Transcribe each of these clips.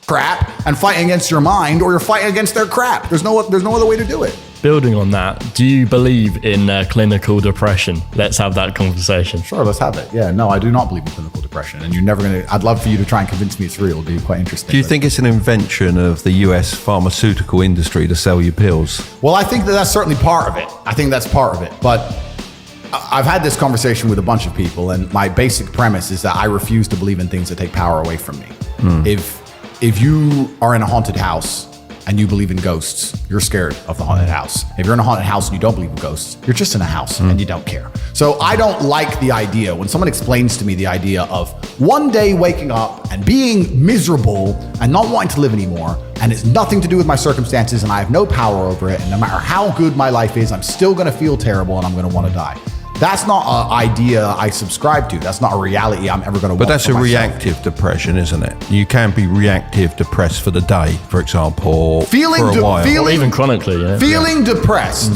crap and fighting against your mind, or you're fighting against their crap. There's no other way to do it. Building on that, do you believe in clinical depression? Let's have that conversation. Sure, let's have it. Yeah, no, I do not believe in clinical depression, and you're never going to. I'd love for you to try and convince me it's real. It'd be quite interesting. Do you think it's an invention of the US pharmaceutical industry to sell you pills? Well, I think that's certainly part of it. I think that's part of it. But I've had this conversation with a bunch of people, and my basic premise is that I refuse to believe in things that take power away from me. If you are in a haunted house and you believe in ghosts, you're scared of the haunted house. If you're in a haunted house and you don't believe in ghosts, you're just in a house and you don't care. So I don't like the idea when someone explains to me the idea of one day waking up and being miserable and not wanting to live anymore, and it's nothing to do with my circumstances and I have no power over it, and no matter how good my life is, I'm still gonna feel terrible and I'm gonna wanna die. That's not an idea I subscribe to. That's not a reality I'm ever going to want. But that's for a myself. reactive depression, isn't it? You can be reactive depressed for the day, for example, or for a while. Or even chronically, yeah. Feeling depressed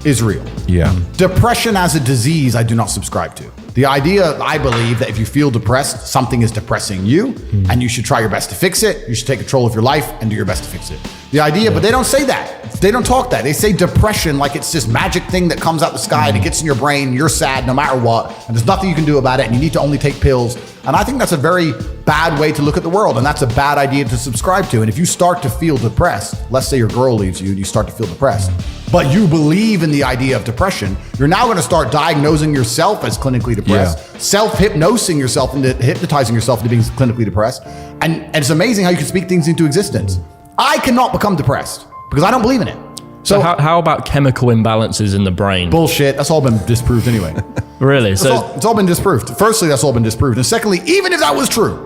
is real. Yeah. Depression as a disease, I do not subscribe to. The idea, I believe, that if you feel depressed, something is depressing you, and you should try your best to fix it. You should take control of your life and do your best to fix it. The idea, but they don't say that. They don't talk that. They say depression like it's this magic thing that comes out the sky and it gets in your brain. You're sad no matter what, and there's nothing you can do about it, and you need to only take pills. And I think that's a very bad way to look at the world, and that's a bad idea to subscribe to. And if you start to feel depressed, let's say your girl leaves you and you start to feel depressed, but you believe in the idea of depression, you're now going to start diagnosing yourself as clinically depressed, self-hypnosing yourself into hypnotizing yourself into being clinically depressed. And it's amazing how you can speak things into existence. I cannot become depressed because I don't believe in it. So how about chemical imbalances in the brain? Bullshit. That's all been disproved anyway. Really? It's all been disproved. Firstly, that's all been disproved. And secondly, even if that was true,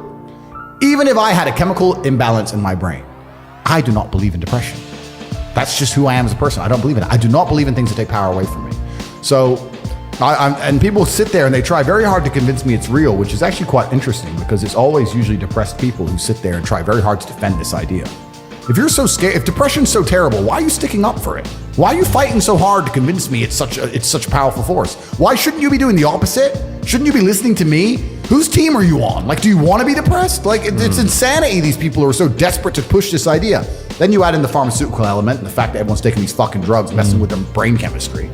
even if I had a chemical imbalance in my brain, I do not believe in depression. That's just who I am as a person. I don't believe in it. I do not believe in things that take power away from me. So, and people sit there and they try very hard to convince me it's real, which is actually quite interesting because it's always usually depressed people who sit there and try very hard to defend this idea. If you're so scared, if depression's so terrible, why are you sticking up for it? Why are you fighting so hard to convince me it's such a powerful force? Why shouldn't you be doing the opposite? Shouldn't you be listening to me? Whose team are you on? Like, do you want to be depressed? Like, it's insanity, these people who are so desperate to push this idea. Then you add in the pharmaceutical element and the fact that everyone's taking these fucking drugs, messing with their brain chemistry.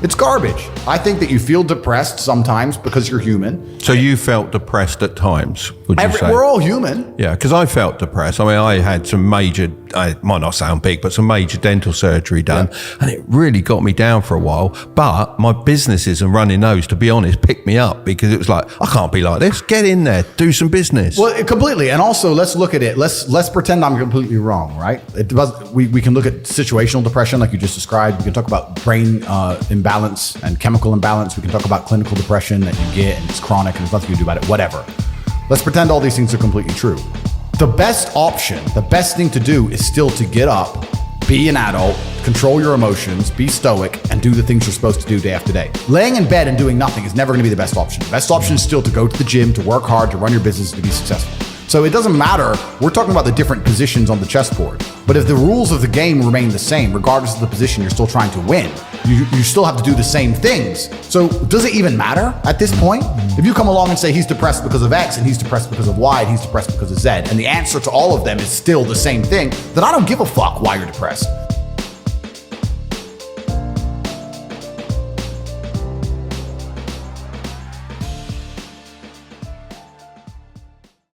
It's garbage. I think that you feel depressed sometimes because you're human. So you felt depressed at times, would you say? We're all human. Yeah, because I felt depressed. I mean, I had some major, it might not sound big, but some major dental surgery done. Yeah. And it really got me down for a while. But my businesses and running those, to be honest, picked me up because it was like, I can't be like this. Get in there, do some business. Well, completely. And also, let's look at it. Let's pretend I'm completely wrong, right? We can look at situational depression like you just described. We can talk about brain imbalance and chemical imbalance. We can talk about clinical depression that you get and it's chronic and there's nothing you can do about it, whatever. Let's pretend all these things are completely true. The best option, the best thing to do is still to get up, be an adult, control your emotions, be stoic, and do the things you're supposed to do day after day. Laying in bed and doing nothing is never going to be the best option. The best option is still to go to the gym, to work hard, to run your business, to be successful. So it doesn't matter. We're talking about the different positions on the chessboard. But if the rules of the game remain the same, regardless of the position you're still trying to win, you still have to do the same things. So does it even matter at this point? If you come along and say he's depressed because of X and he's depressed because of Y and he's depressed because of Z, and the answer to all of them is still the same thing, then I don't give a fuck why you're depressed.